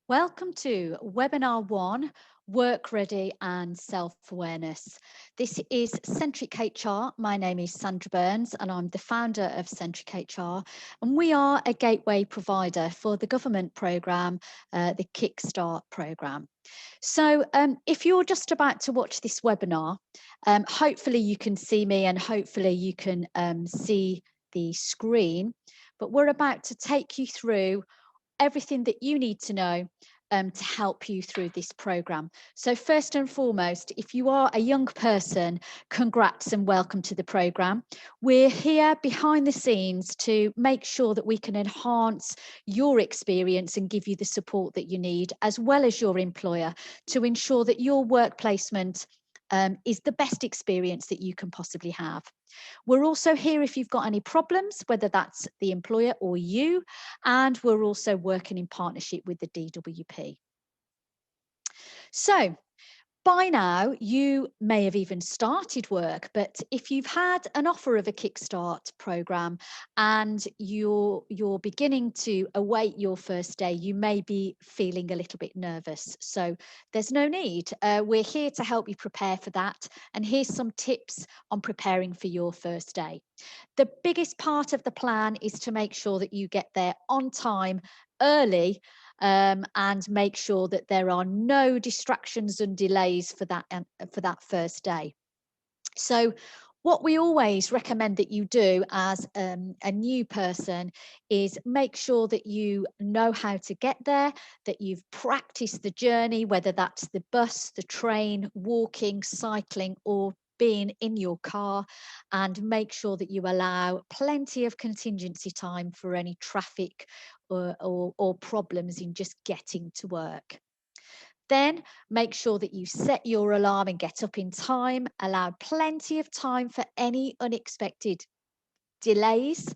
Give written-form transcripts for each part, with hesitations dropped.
Welcome to Webinar 1, Work Ready and Self-Awareness. This is Centric HR. My name is Sandra Burns and I'm the founder of Centric HR, and we are a gateway provider for the government programme, the Kickstart programme. So if you're just about to watch this webinar, hopefully you can see me and hopefully you can see the screen, but we're about to take you through everything that you need to know to help you through this program. So first and foremost, if you are a young person, congrats and welcome to the program. We're here behind the scenes to make sure that we can enhance your experience and give you the support that you need, as well as your employer, to ensure that your work placement is the best experience that you can possibly have. We're also here if you've got any problems, whether that's the employer or you, and we're also working in partnership with the DWP. So, by now, you may have even started work, but if you've had an offer of a Kickstart program and you're beginning to await your first day, you may be feeling a little bit nervous. So there's no need. We're here to help you prepare for that. And here's some tips on preparing for your first day. The biggest part of the plan is to make sure that you get there on time, early, and make sure that there are no distractions and delays for that first day. So what we always recommend that you do as a new person is make sure that you know how to get there, that you've practiced the journey, whether that's the bus, the train, walking, cycling, or being in your car, and make sure that you allow plenty of contingency time for any traffic or problems in just getting to work. Then make sure that you set your alarm and get up in time. Allow plenty of time for any unexpected delays,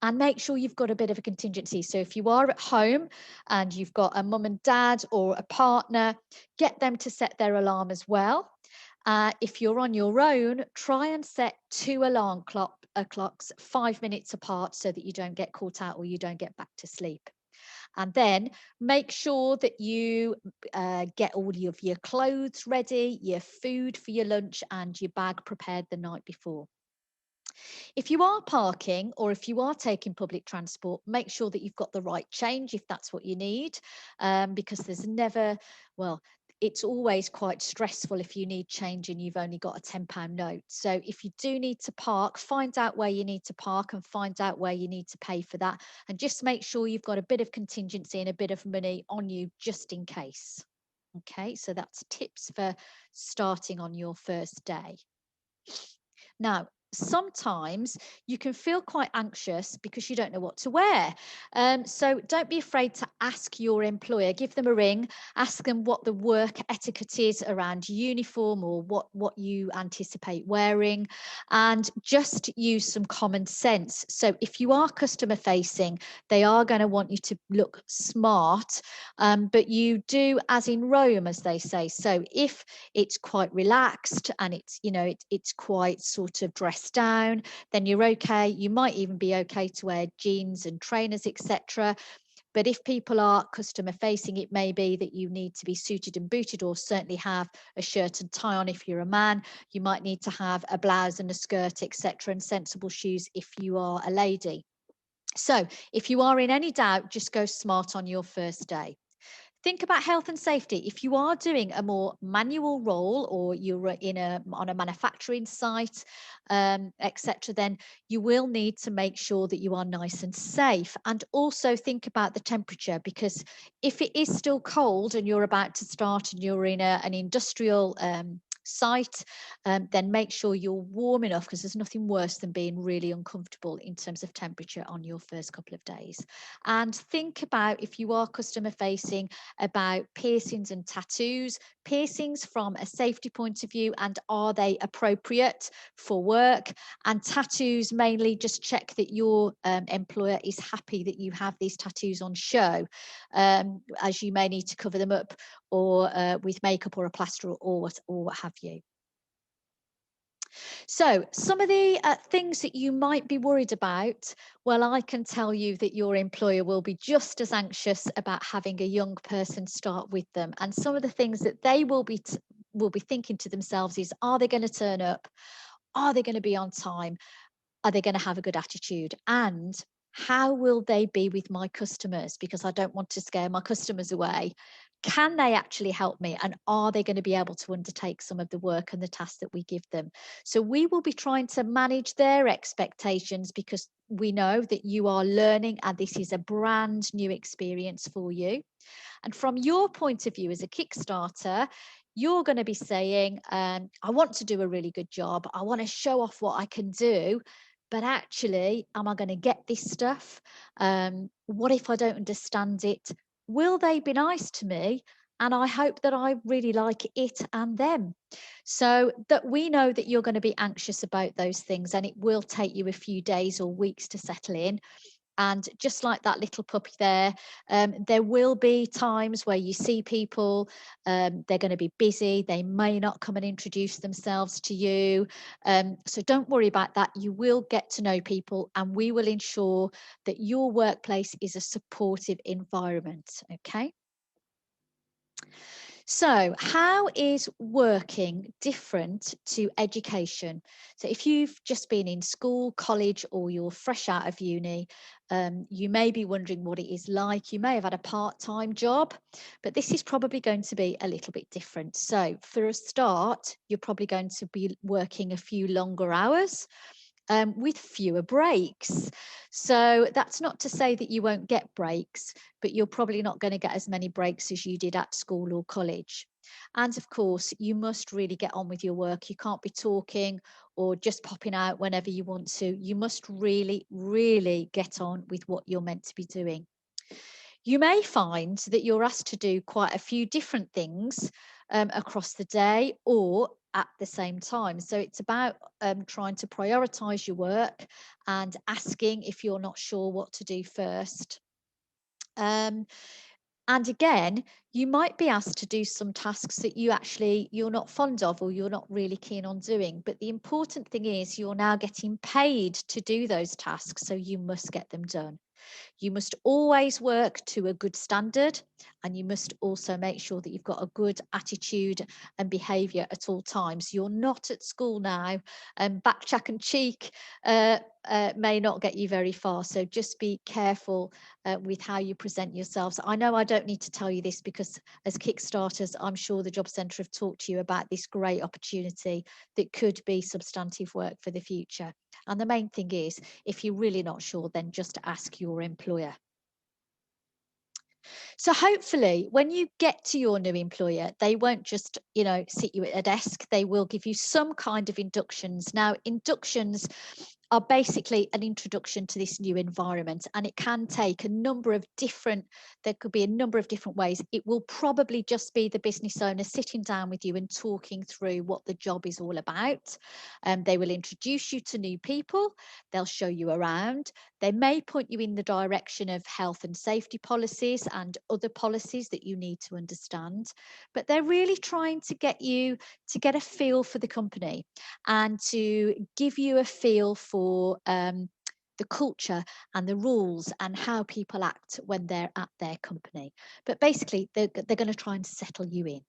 and make sure you've got a bit of a contingency. So if you are at home and you've got a mum and dad or a partner, get them to set their alarm as well. If you're on your own, try and set two alarm clocks 5 minutes apart so that you don't get caught out or you don't get back to sleep. And then make sure that you get all of your clothes ready, your food for your lunch, and your bag prepared the night before. If you are parking or if you are taking public transport, make sure that you've got the right change if that's what you need, because there's never, well, it's always quite stressful if you need change and you've only got a £10 note. So if you do need to park, find out where you need to park and find out where you need to pay for that. And just make sure you've got a bit of contingency and a bit of money on you just in case. Okay, so that's tips for starting on your first day. Now, sometimes you can feel quite anxious because you don't know what to wear. So don't be afraid to ask your employer, give them a ring, ask them what the work etiquette is around uniform or what you anticipate wearing, and just use some common sense. So if you are customer facing, they are going to want you to look smart, but you do as in Rome, as they say. So if it's quite relaxed and it's quite sort of dressed down, then you're okay. You might even be okay to wear jeans and trainers, etc. But if people are customer facing, it may be that you need to be suited and booted, or certainly have a shirt and tie on if you're a man. You might need to have a blouse and a skirt, etc., and sensible shoes if you are a lady. So if you are in any doubt, just go smart on your first day. Think about health and safety. If you are doing a more manual role or you're on a manufacturing site, etc., then you will need to make sure that you are nice and safe. And also think about the temperature, because if it is still cold and you're about to start and you're in an industrial site, then make sure you're warm enough, because there's nothing worse than being really uncomfortable in terms of temperature on your first couple of days. And think about, if you are customer facing, about piercings and tattoos. Piercings from a safety point of view, and are they appropriate for work? And tattoos, mainly just check that your employer is happy that you have these tattoos on show, as you may need to cover them up or with makeup or a plaster or what have you. So, some of the things that you might be worried about, well, I can tell you that your employer will be just as anxious about having a young person start with them. And some of the things that they will be thinking to themselves is, are they going to turn up? Are they going to be on time? Are they going to have a good attitude? And how will they be with my customers? Because I don't want to scare my customers away. Can they actually help me? And are they going to be able to undertake some of the work and the tasks that we give them? So we will be trying to manage their expectations because we know that you are learning and this is a brand new experience for you. And from your point of view as a Kickstarter, you're going to be saying, I want to do a really good job. I want to show off what I can do. But actually, am I going to get this stuff? What if I don't understand it? Will they be nice to me? And I hope that I really like it and them. So that we know that you're going to be anxious about those things and it will take you a few days or weeks to settle in. And just like that little puppy there will be times where you see people, they're going to be busy. They may not come and introduce themselves to you. So don't worry about that. You will get to know people, and we will ensure that your workplace is a supportive environment. Okay. So, how is working different to education? So, if you've just been in school, college, or you're fresh out of uni, you may be wondering what it is like. You may have had a part time job, but this is probably going to be a little bit different. So, for a start, you're probably going to be working a few longer hours. With fewer breaks. So that's not to say that you won't get breaks, but you're probably not going to get as many breaks as you did at school or college. And of course, you must really get on with your work. You can't be talking or just popping out whenever you want to. You must really, really get on with what you're meant to be doing. You may find that you're asked to do quite a few different things across the day or at the same time. So it's about trying to prioritize your work and asking if you're not sure what to do first. Um, and again, you might be asked to do some tasks that you're not fond of or you're not really keen on doing. But the important thing is you're now getting paid to do those tasks, so you must get them done. You must always work to a good standard, and you must also make sure that you've got a good attitude and behaviour at all times. You're not at school now, and backtrack and cheek may not get you very far. So just be careful with how you present yourselves. I know I don't need to tell you this because as Kickstarters, I'm sure the Job Centre have talked to you about this great opportunity that could be substantive work for the future. And the main thing is, if you're really not sure, then just ask your employer. So hopefully when you get to your new employer, they won't just, sit you at a desk. They will give you some kind of inductions. Now, inductions are basically an introduction to this new environment, and it can take there could be a number of different ways. It will probably just be the business owner sitting down with you and talking through what the job is all about. They will introduce you to new people. They'll show you around. They may point you in the direction of health and safety policies and other policies that you need to understand. But they're really trying to get you to get a feel for the company and to give you a feel for the culture and the rules and how people act when they're at their company. But basically, they're going to try and settle you in.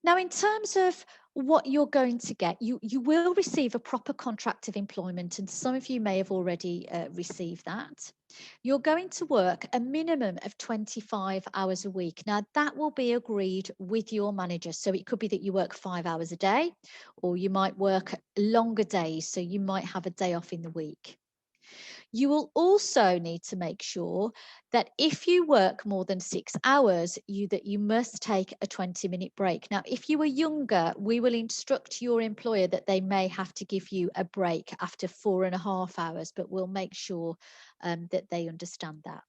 Now, in terms of what you're going to get, you will receive a proper contract of employment, and some of you may have already received that. You're going to work a minimum of 25 hours a week. Now, that will be agreed with your manager. So it could be that you work 5 hours a day, or you might work longer days. So you might have a day off in the week. You will also need to make sure that if you work more than 6 hours, that you must take a 20-minute break. Now, if you are younger, we will instruct your employer that they may have to give you a break after 4.5 hours, but we'll make sure that they understand that.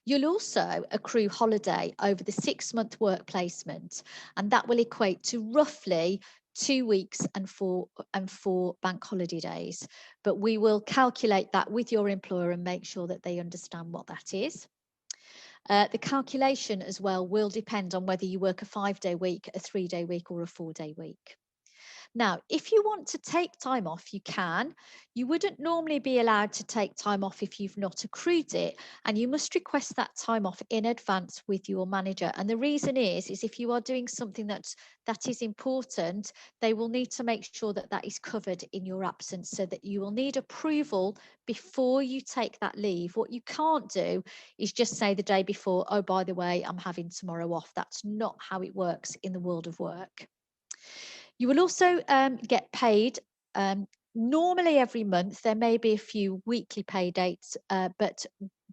You'll also accrue holiday over the 6-month work placement, and that will equate to roughly 2 weeks and four bank holiday days. But we will calculate that with your employer and make sure that they understand what that is. The calculation as well will depend on whether you work a 5-day week, a 3-day week, or a 4-day week. Now, if you want to take time off, you can. You wouldn't normally be allowed to take time off if you've not accrued it, and you must request that time off in advance with your manager. And the reason is if you are doing something that is important, they will need to make sure that that is covered in your absence, so that you will need approval before you take that leave. What you can't do is just say the day before, oh, by the way, I'm having tomorrow off. That's not how it works in the world of work. You will also get paid normally every month. There may be a few weekly pay dates, but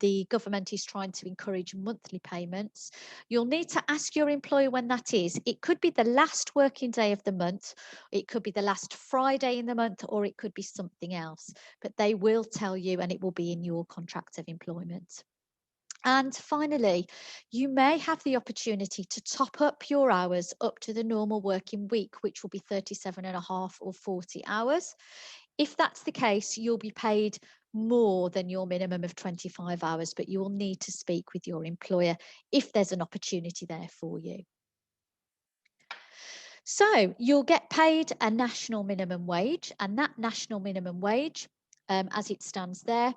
the government is trying to encourage monthly payments. You'll need to ask your employer when that is. It could be the last working day of the month, it could be the last Friday in the month, or it could be something else. But they will tell you, and it will be in your contract of employment. And finally, you may have the opportunity to top up your hours up to the normal working week, which will be 37.5 or 40 hours. If that's the case, you'll be paid more than your minimum of 25 hours, but you will need to speak with your employer if there's an opportunity there for you. So you'll get paid a national minimum wage, and that national minimum wage, as it stands there,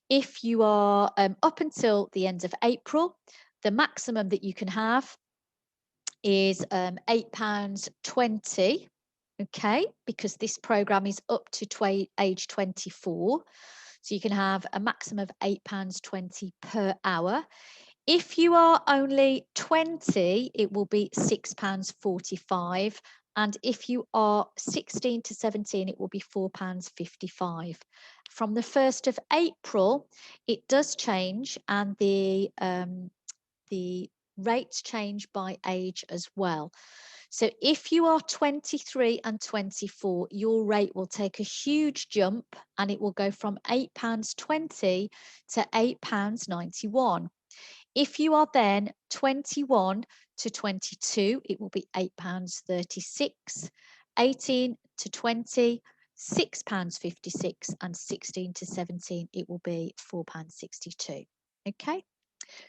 if you are up until the end of April, the maximum that you can have is £8.20, okay, because this programme is up to age 24. So you can have a maximum of £8.20 per hour. If you are only 20, it will be £6.45. And if you are 16 to 17, it will be £4.55. From the 1st of April, it does change, and the rates change by age as well. So if you are 23 and 24, your rate will take a huge jump, and it will go from £8.20 to £8.91. If you are then 21 to 22, it will be £8.36, 18 to 20, £6.56, and 16 to 17, it will be £4.62. Okay,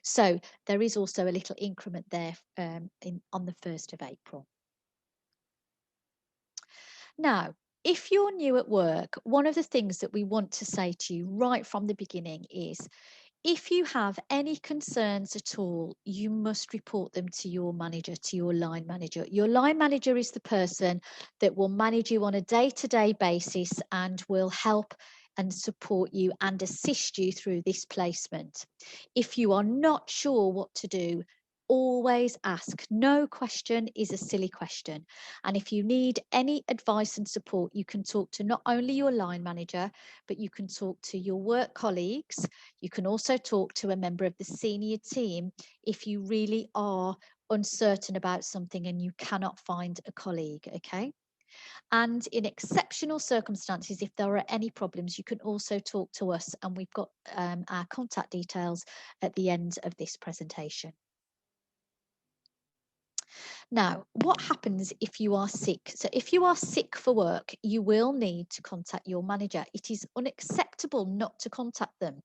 so there is also a little increment there on the 1st of April. Now, if you're new at work, one of the things that we want to say to you right from the beginning is, if you have any concerns at all, you must report them to your manager, to your line manager. Your line manager is the person that will manage you on a day-to-day basis and will help and support you and assist you through this placement. If you are not sure what to do, always ask. No question is a silly question. And if you need any advice and support, you can talk to not only your line manager, but you can talk to your work colleagues. You can also talk to a member of the senior team if you really are uncertain about something and you cannot find a colleague, okay? And in exceptional circumstances, if there are any problems, you can also talk to us, and we've got our contact details at the end of this presentation. Now, what happens if you are sick? So if you are sick for work, you will need to contact your manager. It is unacceptable not to contact them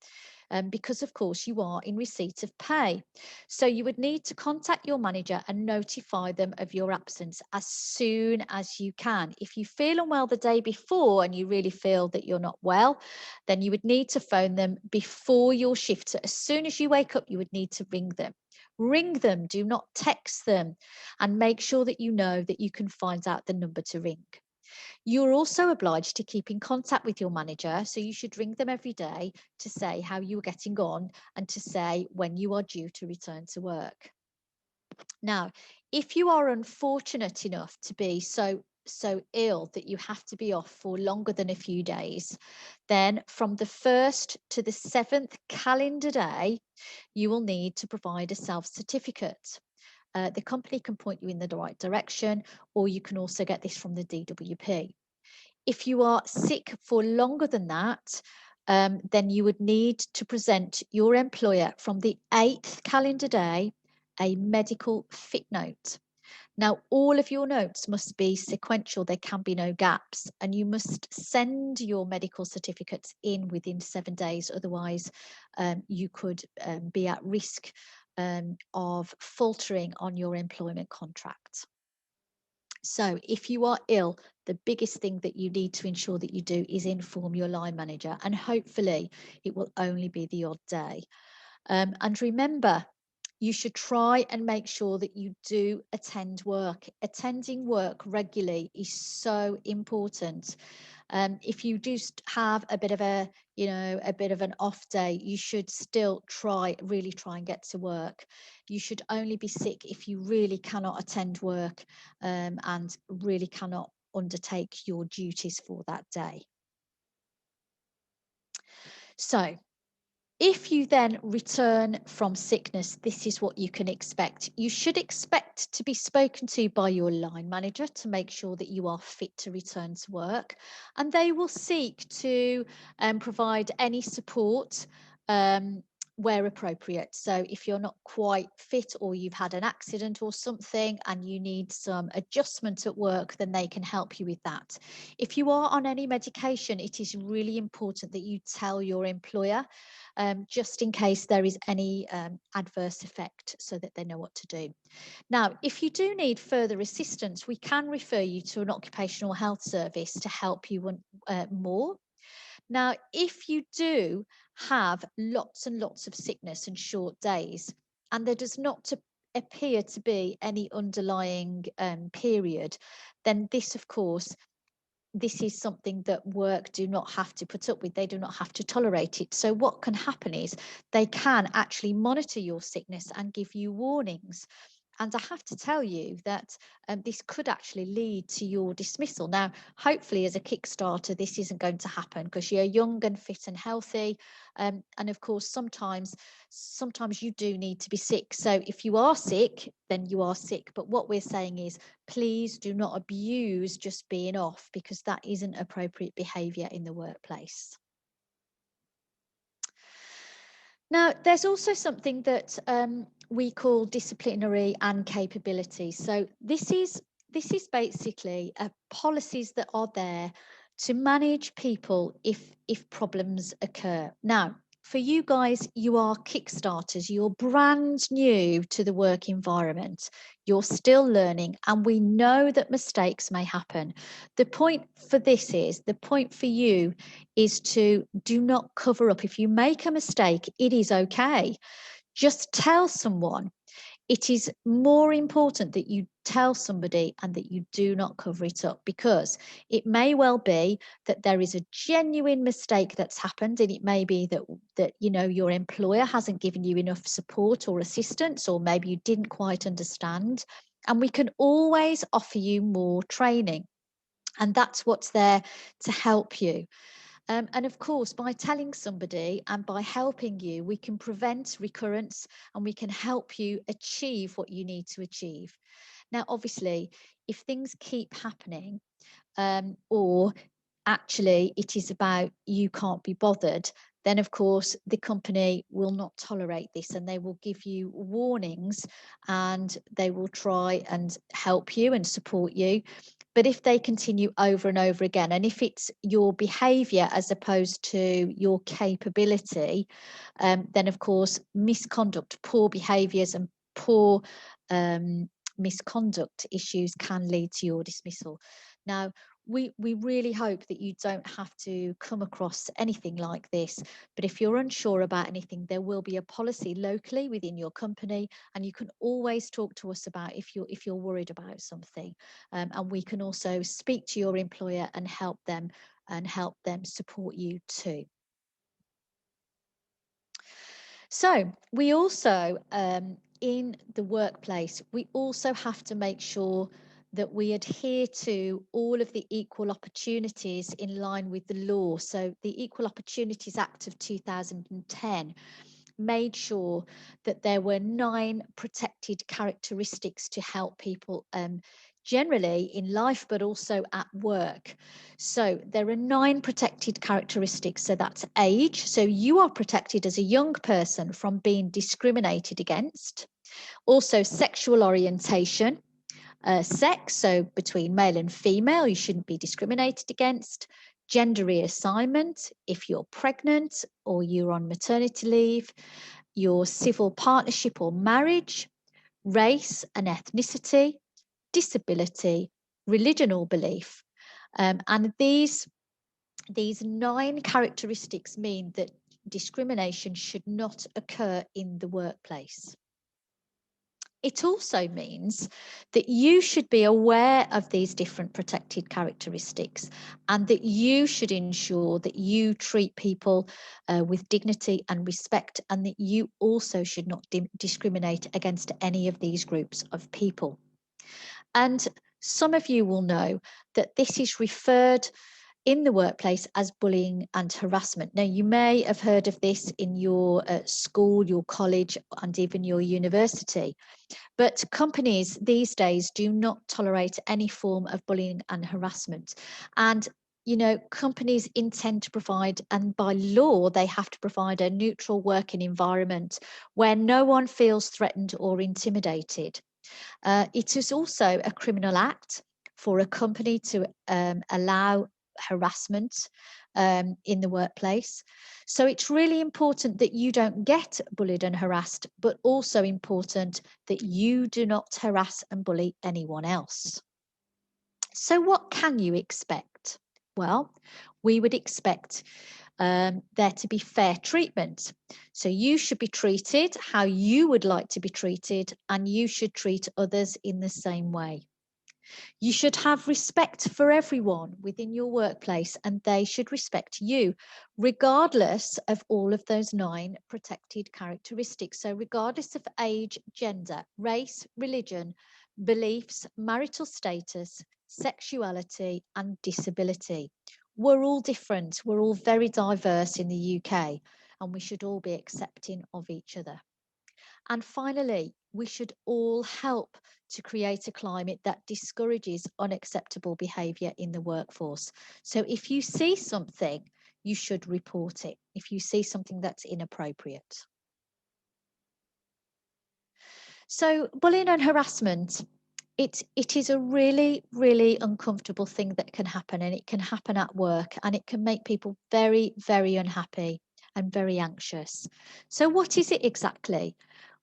because, of course, you are in receipt of pay. So you would need to contact your manager and notify them of your absence as soon as you can. If you feel unwell the day before and you really feel that you're not well, then you would need to phone them before your shift. So as soon as you wake up, you would need to ring them. Ring them, do not text them, and make sure that you know that you can find out the number to ring. You're also obliged to keep in contact with your manager, so you should ring them every day to say how you're getting on and to say when you are due to return to work. Now, if you are unfortunate enough to be so ill that you have to be off for longer than a few days, then from the 1st to the 7th calendar day, you will need to provide a self-certificate. The company can point you in the right direction, or you can also get this from the DWP. If you are sick for longer than that, then you would need to present your employer from the 8th calendar day a medical fit note. Now, all of your notes must be sequential. There can be no gaps, and you must send your medical certificates in within 7 days. Otherwise, you could be at risk of faltering on your employment contract. So if you are ill, the biggest thing that you need to ensure that you do is inform your line manager, and hopefully it will only be the odd day. And remember, you should try and make sure that you do attend work. Attending work regularly is so important. If you just have a bit of a, a bit of an off day, you should still really try and get to work. You should only be sick if you really cannot attend work, and really cannot undertake your duties for that day. So, if you then return from sickness, this is what you can expect. You should expect to be spoken to by your line manager to make sure that you are fit to return to work, and they will seek to provide any support where appropriate. So if you're not quite fit, or you've had an accident or something and you need some adjustment at work, then they can help you with that. If you are on any medication, it is really important that you tell your employer, just in case there is any adverse effect, so that they know what to do. Now, if you do need further assistance, we can refer you to an occupational health service to help you more. Now, if you do have lots and lots of sickness and short days, and there does not appear to be any underlying period, then this, of course, this is something that work do not have to put up with. They do not have to tolerate it. So what can happen is they can actually monitor your sickness and give you warnings. And I have to tell you that this could actually lead to your dismissal. Now, hopefully, as a Kickstarter, this isn't going to happen because you're young and fit and healthy. And of course, sometimes you do need to be sick. So if you are sick, then you are sick. But what we're saying is, please do not abuse just being off, because that isn't appropriate behaviour in the workplace. Now, there's also something that we call disciplinary and capability. So this is basically policies that are there to manage people if problems occur. Now, for you guys, you are Kickstarters. You're brand new to the work environment. You're still learning, and we know that mistakes may happen. The point for you is to do not cover up. If you make a mistake, it is okay. Just tell someone. It is more important that you tell somebody and that you do not cover it up, because it may well be that there is a genuine mistake that's happened, and it may be that your employer hasn't given you enough support or assistance, or maybe you didn't quite understand, and we can always offer you more training, and that's what's there to help you. And of course, by telling somebody and by helping you, we can prevent recurrence, and we can help you achieve what you need to achieve. Now, obviously, if things keep happening, or actually it is about you can't be bothered, then of course the company will not tolerate this, and they will give you warnings, and they will try and help you and support you. But if they continue over and over again, and if it's your behaviour as opposed to your capability, then of course misconduct, poor behaviours and poor misconduct issues can lead to your dismissal. Now, we really hope that you don't have to come across anything like this, but if you're unsure about anything, there will be a policy locally within your company, and you can always talk to us about if you're worried about something, and we can also speak to your employer and help them support you too. So we also, in the workplace, we also have to make sure that we adhere to all of the equal opportunities in line with the law. So the Equal Opportunities Act of 2010 made sure that there were 9 protected characteristics to help people generally in life, but also at work. So there are 9 protected characteristics. So that's age. So you are protected as a young person from being discriminated against. Also sexual orientation, sex, so between male and female, you shouldn't be discriminated against. Gender reassignment, if you're pregnant or you're on maternity leave. your civil partnership or marriage, race and ethnicity, disability, religion or belief. And these 9 characteristics mean that discrimination should not occur in the workplace. It also means that you should be aware of these different protected characteristics and that you should ensure that you treat people with dignity and respect, and that you also should not discriminate against any of these groups of people. And some of you will know that this is referred in the workplace as bullying and harassment. Now, you may have heard of this in your school, your college, and even your university. But companies these days do not tolerate any form of bullying and harassment. And, companies intend to provide, and by law, they have to provide a neutral working environment where no one feels threatened or intimidated. It is also a criminal act for a company to allow harassment in the workplace. So it's really important that you don't get bullied and harassed, but also important that you do not harass and bully anyone else. So what can you expect? Well, we would expect there to be fair treatment. So you should be treated how you would like to be treated, and you should treat others in the same way. You should have respect for everyone within your workplace, and they should respect you, regardless of all of those 9 protected characteristics. So regardless of age, gender, race, religion, beliefs, marital status, sexuality, and disability. We're all different. We're all very diverse in the UK, and we should all be accepting of each other. And finally, we should all help to create a climate that discourages unacceptable behaviour in the workforce. So if you see something, you should report it if you see something that's inappropriate. So bullying and harassment, it is a really, really uncomfortable thing that can happen, and it can happen at work, and it can make people very, very unhappy and very anxious. So what is it exactly?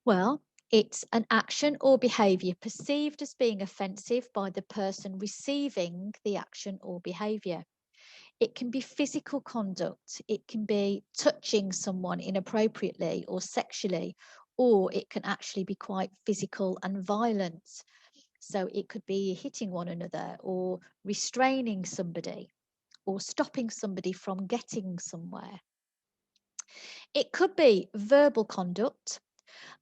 Well, it's an action or behaviour perceived as being offensive by the person receiving the action or behaviour. It can be physical conduct, it can be touching someone inappropriately or sexually, or it can actually be quite physical and violent. So it could be hitting one another, or restraining somebody, or stopping somebody from getting somewhere. It could be verbal conduct.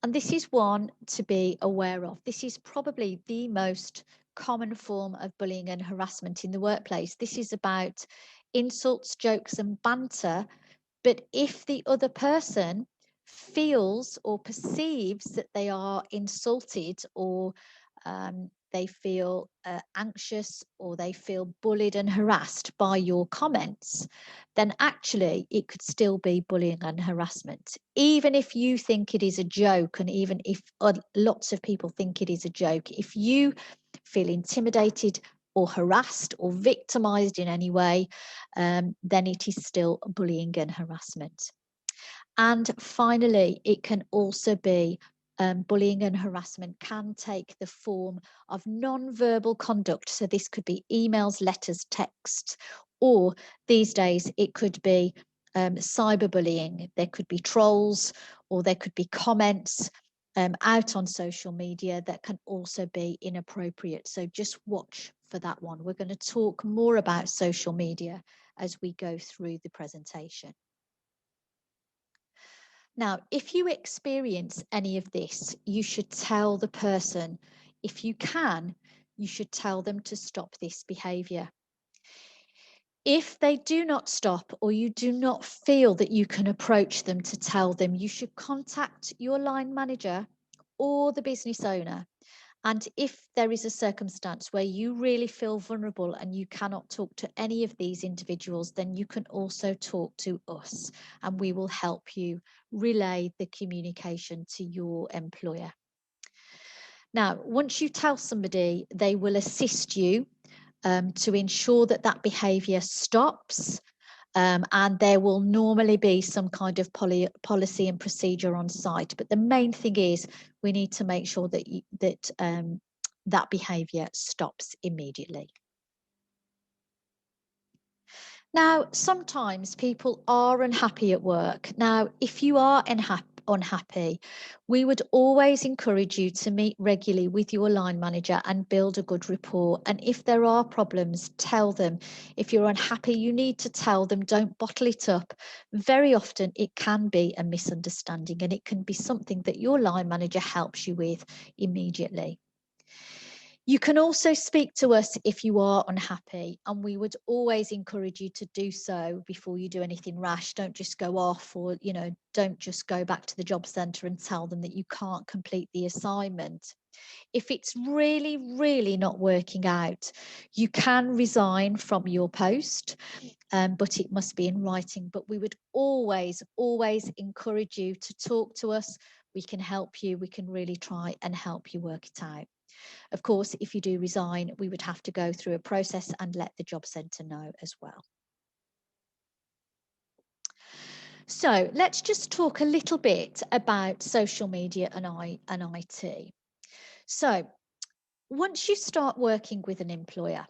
And this is one to be aware of. This is probably the most common form of bullying and harassment in the workplace. This is about insults, jokes, and banter. But if the other person feels or perceives that they are insulted, or they feel anxious, or they feel bullied and harassed by your comments, then actually it could still be bullying and harassment. Even if you think it is a joke, and even if lots of people think it is a joke, if you feel intimidated or harassed or victimized in any way, then it is still bullying and harassment. And finally, it can also be bullying and harassment can take the form of non-verbal conduct. So this could be emails, letters, texts, or these days it could be cyberbullying. There could be trolls, or there could be comments out on social media that can also be inappropriate. So just watch for that one. We're going to talk more about social media as we go through the presentation. Now, if you experience any of this, you should tell the person. If you can, you should tell them to stop this behaviour. If they do not stop, or you do not feel that you can approach them to tell them, you should contact your line manager or the business owner. And if there is a circumstance where you really feel vulnerable and you cannot talk to any of these individuals, then you can also talk to us, and we will help you relay the communication to your employer. Now, once you tell somebody, they will assist you to ensure that that behaviour stops. and there will normally be some kind of policy and procedure on site. But the main thing is we need to make sure that that behaviour stops immediately. Now, sometimes people are unhappy at work. Now, if you are unhappy, we would always encourage you to meet regularly with your line manager and build a good rapport. And if there are problems, tell them. If you're unhappy, you need to tell them. Don't bottle it up. Very often, it can be a misunderstanding, and it can be something that your line manager helps you with immediately. You can also speak to us if you are unhappy, and we would always encourage you to do so before you do anything rash. Don't just go off, or don't just go back to the job centre and tell them that you can't complete the assignment. If it's really, really not working out, you can resign from your post, but it must be in writing. But we would always, always encourage you to talk to us. We can help you. We can really try and help you work it out. Of course, if you do resign, we would have to go through a process and let the job centre know as well. So let's just talk a little bit about social media and IT. So once you start working with an employer,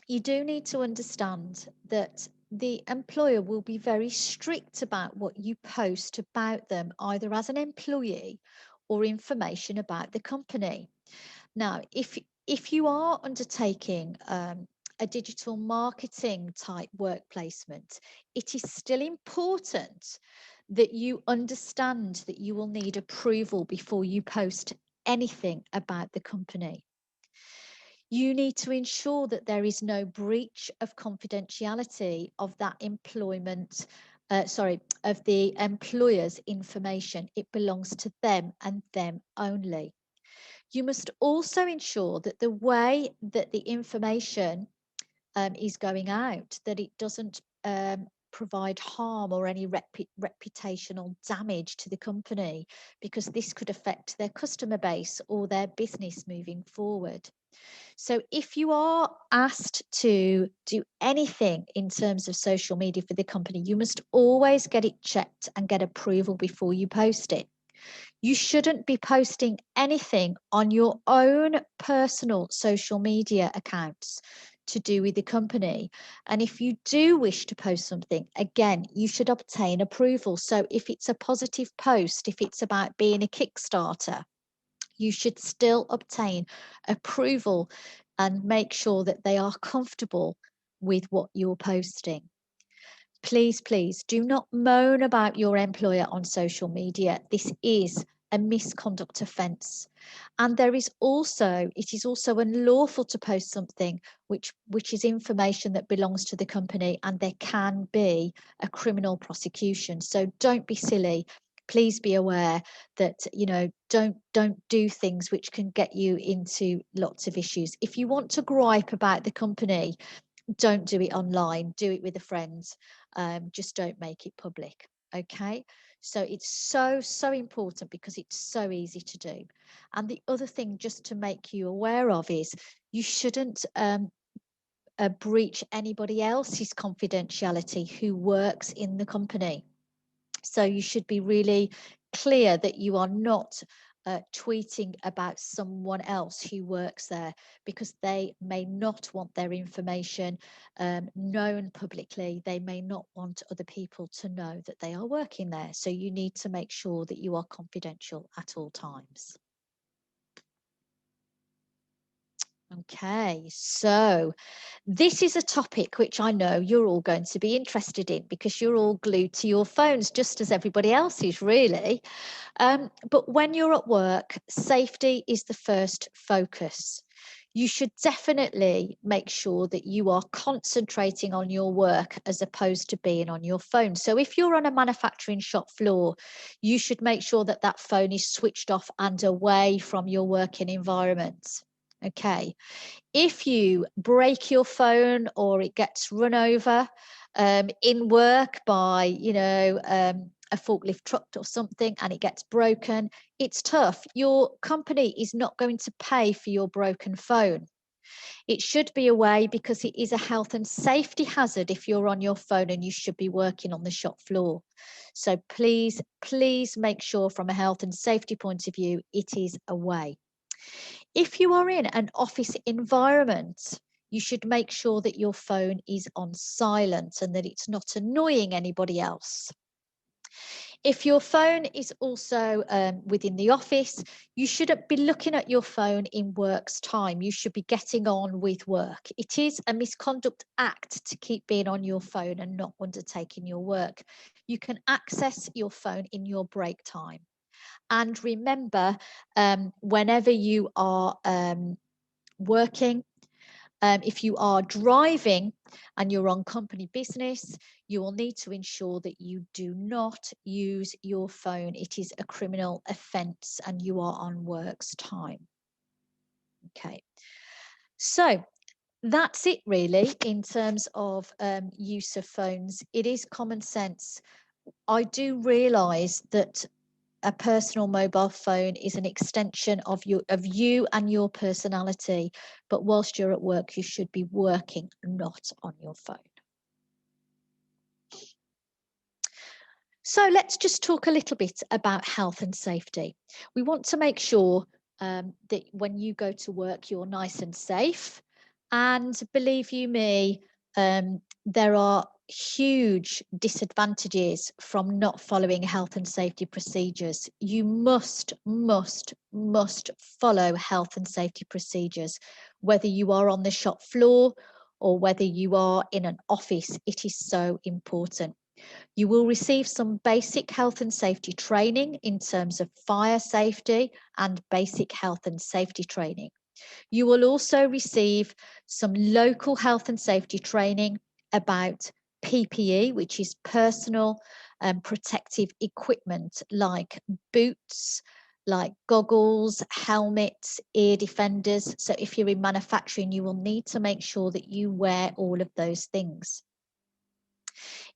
you do need to understand that the employer will be very strict about what you post about them, either as an employee or information about the company. Now, if you are undertaking a digital marketing type work placement, it is still important that you understand that you will need approval before you post anything about the company. You need to ensure that there is no breach of confidentiality of that of the employer's information. It belongs to them and them only. You must also ensure that the way that the information is going out, that it doesn't provide harm or any reputational damage to the company, because this could affect their customer base or their business moving forward. So if you are asked to do anything in terms of social media for the company, you must always get it checked and get approval before you post it. You shouldn't be posting anything on your own personal social media accounts to do with the company. And if you do wish to post something, again, you should obtain approval. So if it's a positive post, if it's about being a Kickstarter, you should still obtain approval and make sure that they are comfortable with what you're posting. Please, please do not moan about your employer on social media. This is a misconduct offence. And it is also unlawful to post something which is information that belongs to the company, and there can be a criminal prosecution. So don't be silly. Please be aware that, don't do things which can get you into lots of issues. If you want to gripe about the company, don't do it online, do it with a friend. Just don't make it public. Okay, so it's so important because it's so easy to do. And the other thing just to make you aware of is you shouldn't breach anybody else's confidentiality who works in the company. So you should be really clear that you are not tweeting about someone else who works there, because they may not want their information known publicly. They may not want other people to know that they are working there. So you need to make sure that you are confidential at all times. Okay, so this is a topic which I know you're all going to be interested in, because you're all glued to your phones, just as everybody else is, really. But when you're at work, safety is the first focus. You should definitely make sure that you are concentrating on your work as opposed to being on your phone. So if you're on a manufacturing shop floor, you should make sure that that phone is switched off and away from your working environment. Okay. If you break your phone or it gets run over in work by, a forklift truck or something, and it gets broken, it's tough. Your company is not going to pay for your broken phone. It should be away because it is a health and safety hazard if you're on your phone and you should be working on the shop floor. So please, please make sure from a health and safety point of view, it is away. If you are in an office environment, you should make sure that your phone is on silent and that it's not annoying anybody else. If your phone is also within the office, you shouldn't be looking at your phone in work's time. You should be getting on with work. It is a misconduct act to keep being on your phone and not undertaking your work. You can access your phone in your break time. And remember, whenever you are working, if you are driving and you're on company business, you will need to ensure that you do not use your phone. It is a criminal offence and you are on work's time. Okay, so that's it really in terms of use of phones. It is common sense. I do realise that a personal mobile phone is an extension of you and your personality, but whilst you're at work, you should be working, not on your phone. So let's just talk a little bit about health and safety. We want to make sure that when you go to work, you're nice and safe. And believe you me, there are huge disadvantages from not following health and safety procedures. You must follow health and safety procedures, whether you are on the shop floor or whether you are in an office. It is so important. You will receive some basic health and safety training in terms of fire safety and basic health and safety training. You will also receive some local health and safety training about PPE, which is personal protective equipment like boots, like goggles, helmets, ear defenders. So if you're in manufacturing, you will need to make sure that you wear all of those things.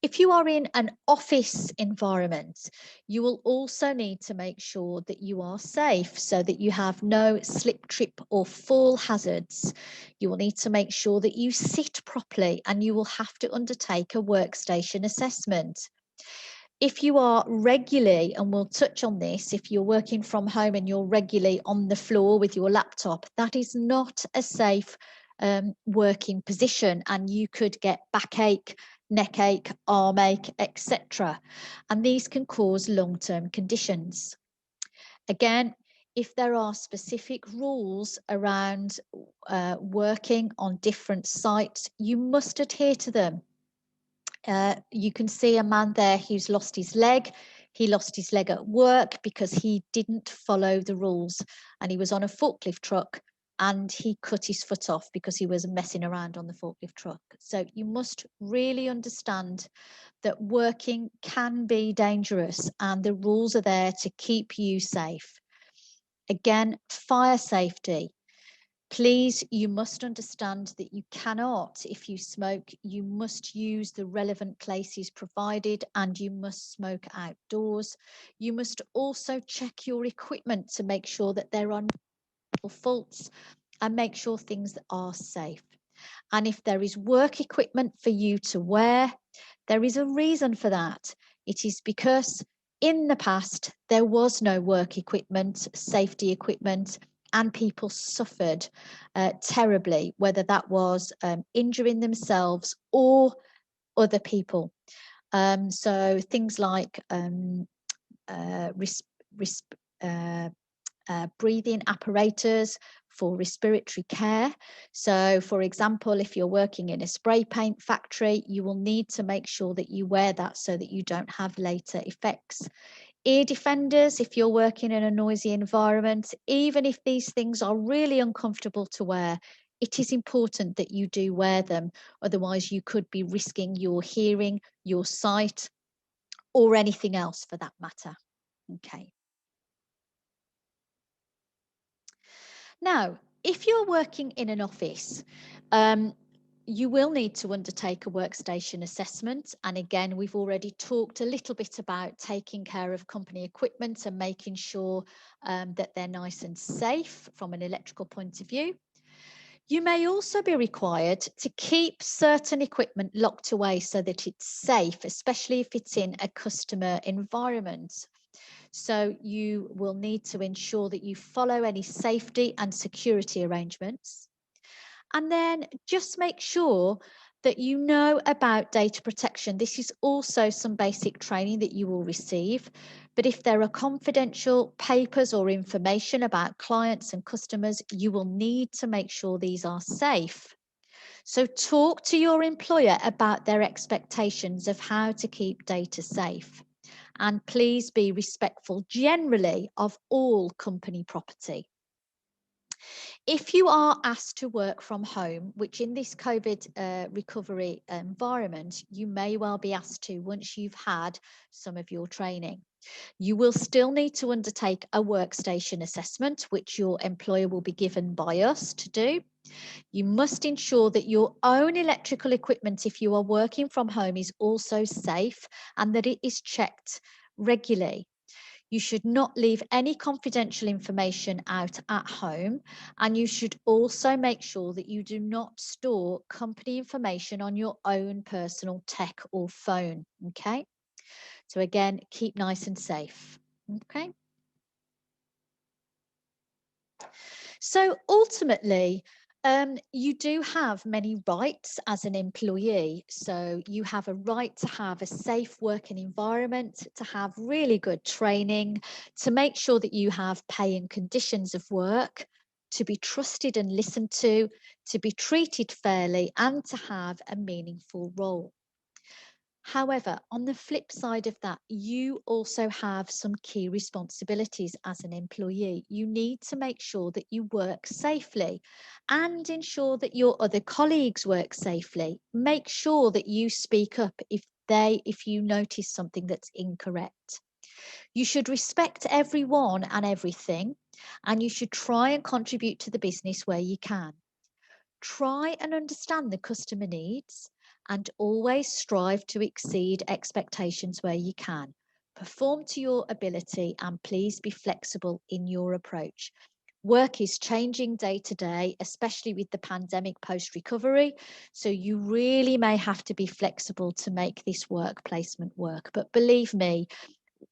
If you are in an office environment, you will also need to make sure that you are safe so that you have no slip, trip or fall hazards. You will need to make sure that you sit properly and you will have to undertake a workstation assessment. If you are regularly, and we'll touch on this, if you're working from home and you're regularly on the floor with your laptop, that is not a safe working position and you could get backache, neck ache, arm ache, etc. And these can cause long-term conditions. Again, if there are specific rules around working on different sites, you must adhere to them. You can see a man there who's lost his leg. He lost his leg at work because he didn't follow the rules and he was on a forklift truck and he cut his foot off because he was messing around on the forklift truck. So you must really understand that working can be dangerous and the rules are there to keep you safe. Again, fire safety. Please, you must understand that you cannot, if you smoke, you must use the relevant places provided and you must smoke outdoors. You must also check your equipment to make sure that there are no faults and make sure things are safe. And if there is work equipment for you to wear, there is a reason for that. It is because in the past, there was no work equipment, safety equipment, and people suffered terribly, whether that was injuring themselves or other people. So things like breathing apparatus for respiratory care. So, for example, if you're working in a spray paint factory, you will need to make sure that you wear that so that you don't have later effects. Ear defenders, if you're working in a noisy environment, even if these things are really uncomfortable to wear, it is important that you do wear them. Otherwise, you could be risking your hearing, your sight, or anything else for that matter. Okay. Now, if you're working in an office, you will need to undertake a workstation assessment. And again, we've already talked a little bit about taking care of company equipment and making sure that they're nice and safe from an electrical point of view. You may also be required to keep certain equipment locked away so that it's safe, especially if it's in a customer environment. So you will need to ensure that you follow any safety and security arrangements. And then just make sure that you know about data protection. This is also some basic training that you will receive. But if there are confidential papers or information about clients and customers, you will need to make sure these are safe. So talk to your employer about their expectations of how to keep data safe. And please be respectful generally of all company property. If you are asked to work from home, which in this COVID recovery environment, you may well be asked to once you've had some of your training. You will still need to undertake a workstation assessment, which your employer will be given by us to do. You must ensure that your own electrical equipment, if you are working from home, is also safe and that it is checked regularly. You should not leave any confidential information out at home, and you should also make sure that you do not store company information on your own personal tech or phone. Okay. So, again, keep nice and safe. Okay. So ultimately, you do have many rights as an employee. So you have a right to have a safe working environment, to have really good training, to make sure that you have pay and conditions of work, to be trusted and listened to be treated fairly, and to have a meaningful role. However, on the flip side of that, you also have some key responsibilities as an employee. You need to make sure that you work safely and ensure that your other colleagues work safely. Make sure that you speak up if you notice something that's incorrect. You should respect everyone and everything, and you should try and contribute to the business where you can. Try and understand the customer needs and always strive to exceed expectations where you can. Perform to your ability and please be flexible in your approach. Work is changing day to day, especially with the pandemic post recovery. So you really may have to be flexible to make this work placement work. But believe me,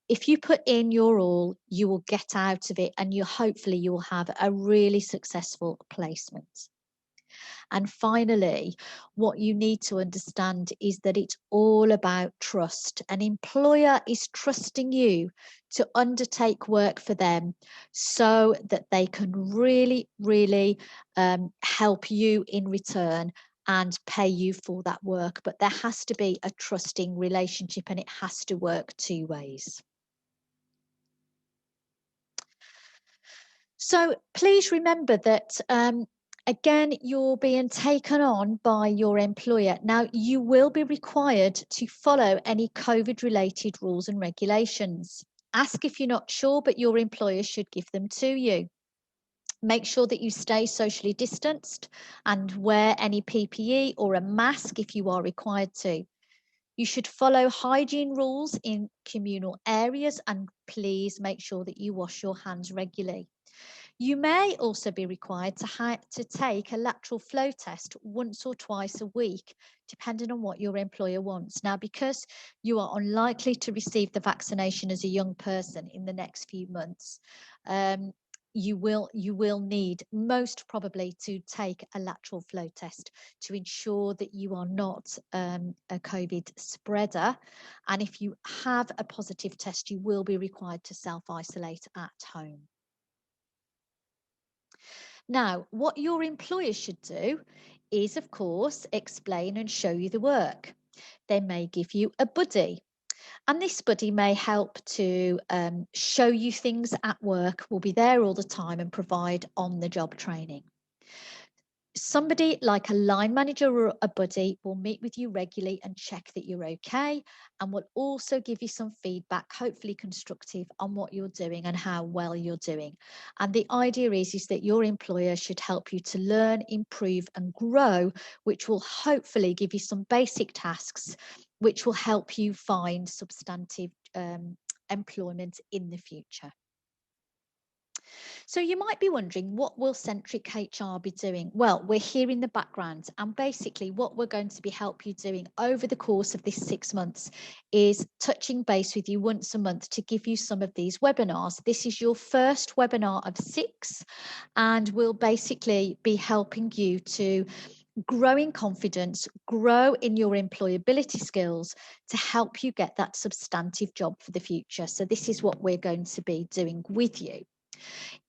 if you put in your all, you will get out of it and hopefully you will have a really successful placement. And finally, what you need to understand is that it's all about trust. An employer is trusting you to undertake work for them so that they can really help you in return and pay you for that work. But there has to be a trusting relationship and it has to work two ways. So please remember that again, you're being taken on by your employer. Now, you will be required to follow any COVID related rules and regulations. Ask if you're not sure, but your employer should give them to you. Make sure that you stay socially distanced and wear any PPE or a mask if you are required to. You should follow hygiene rules in communal areas and please make sure that you wash your hands regularly. You may also be required to take a lateral flow test once or twice a week, depending on what your employer wants. Now, because you are unlikely to receive the vaccination as a young person in the next few months, you will need most probably to take a lateral flow test to ensure that you are not a COVID spreader. And if you have a positive test, you will be required to self-isolate at home. Now, what your employer should do is, of course, explain and show you the work. They may give you a buddy, and this buddy may help to show you things at work, will be there all the time and provide on-the-job training. Somebody like a line manager or a buddy will meet with you regularly and check that you're okay, and will also give you some feedback, hopefully constructive, on what you're doing and how well you're doing. And the idea is that your employer should help you to learn, improve and grow, which will hopefully give you some basic tasks which will help you find substantive employment in the future. So you might be wondering, what will Centric HR be doing? Well, we're here in the background, and basically what we're going to be help you doing over the course of this 6 months is touching base with you once a month to give you some of these webinars. This is your first webinar of 6, and we'll basically be helping you to grow in confidence, grow in your employability skills to help you get that substantive job for the future. So this is what we're going to be doing with you.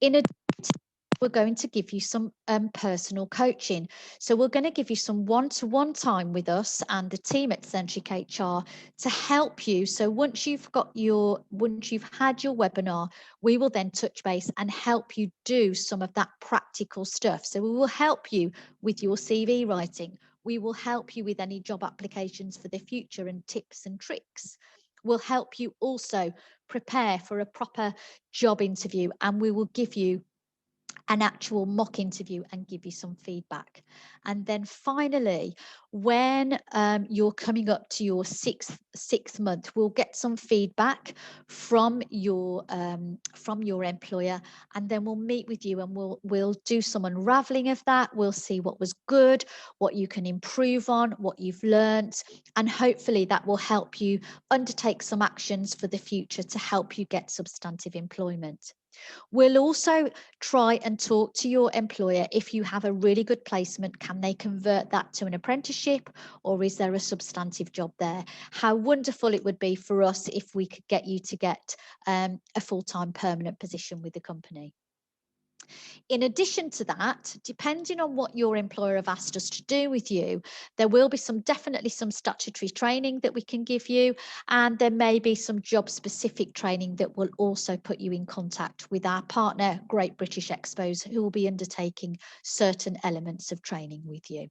In addition, we're going to give you some personal coaching. So we're going to give you some one-to-one time with us and the team at Centric HR to help you. So once you've had your webinar, we will then touch base and help you do some of that practical stuff. So we will help you with your CV writing. We will help you with any job applications for the future and tips and tricks. We'll help you also prepare for a proper job interview, and we will give you an actual mock interview and give you some feedback. And then finally, when you're coming up to your sixth month, we'll get some feedback from your employer, and then we'll meet with you and we'll do some unraveling of that. We'll see what was good, what you can improve on, what you've learnt, and hopefully that will help you undertake some actions for the future to help you get substantive employment. We'll also try and talk to your employer. If you have a really good placement, can they convert that to an apprenticeship, or is there a substantive job there? How wonderful it would be for us if we could get you to get a full-time permanent position with the company. In addition to that, depending on what your employer have asked us to do with you, there will be definitely some statutory training that we can give you, and there may be some job specific training that will also put you in contact with our partner, Great British Expos, who will be undertaking certain elements of training with you.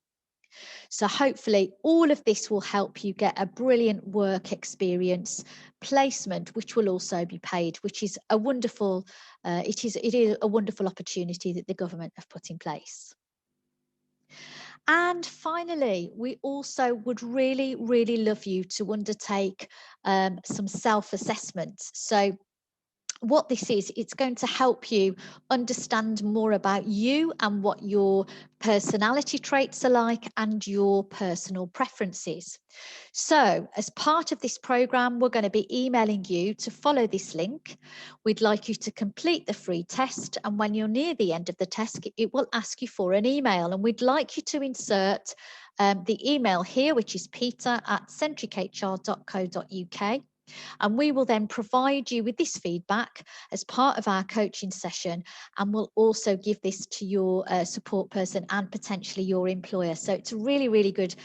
So hopefully all of this will help you get a brilliant work experience placement, which will also be paid, which is a wonderful, it is a wonderful opportunity that the government have put in place. And finally, we also would really, really love you to undertake some self-assessments. So what this is, it's going to help you understand more about you and what your personality traits are like and your personal preferences. So as part of this program, we're going to be emailing you to follow this link. We'd like you to complete the free test, and when you're near the end of the test, it will ask you for an email, and we'd like you to insert the email here, which is peter@centrichr.co.uk. And we will then provide you with this feedback as part of our coaching session, and we'll also give this to your support person and potentially your employer. So it's a really, really good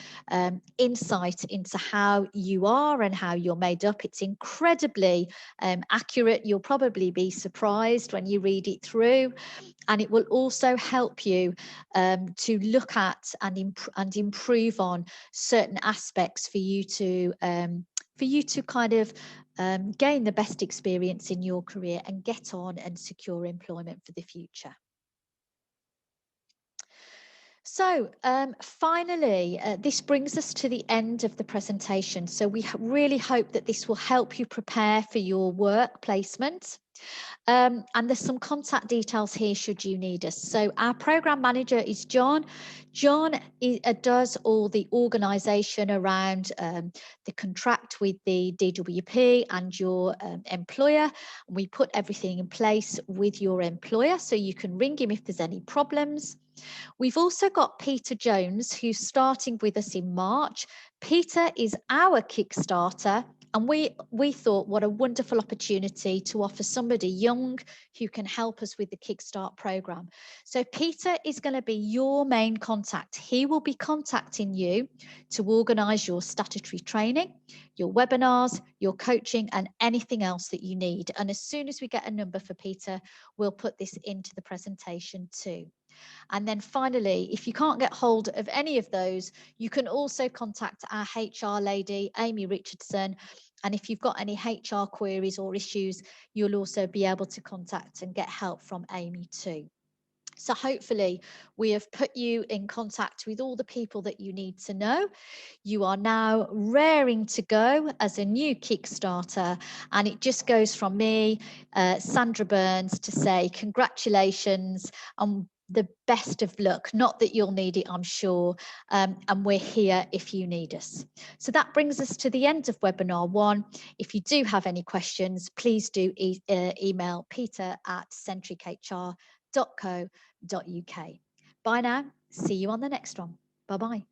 insight into how you are and how you're made up. It's incredibly accurate. You'll probably be surprised when you read it through, and it will also help you to look at and improve on certain aspects for you to kind of gain the best experience in your career and get on and secure employment for the future. So finally, this brings us to the end of the presentation. So we really hope that this will help you prepare for your work placement. And there's some contact details here should you need us. So our program manager is John. John does all the organisation around the contract with the DWP and your employer. We put everything in place with your employer, so you can ring him if there's any problems. We've also got Peter Jones, who's starting with us in March. Peter is our Kickstarter, and we thought what a wonderful opportunity to offer somebody young who can help us with the Kickstart program. So Peter is going to be your main contact. He will be contacting you to organise your statutory training, your webinars, your coaching, and anything else that you need. And as soon as we get a number for Peter, we'll put this into the presentation too. And then finally, if you can't get hold of any of those, you can also contact our HR lady, Amy Richardson. And if you've got any HR queries or issues, you'll also be able to contact and get help from Amy too. So hopefully we have put you in contact with all the people that you need to know. You are now raring to go as a new Kickstarter. And it just goes from me, Sandra Burns, to say congratulations and the best of luck. Not that you'll need it, I'm sure. And we're here if you need us. So that brings us to the end of webinar 1. If you do have any questions, please do email peter@centrichr.co.uk. Bye now. See you on the next one. Bye-bye.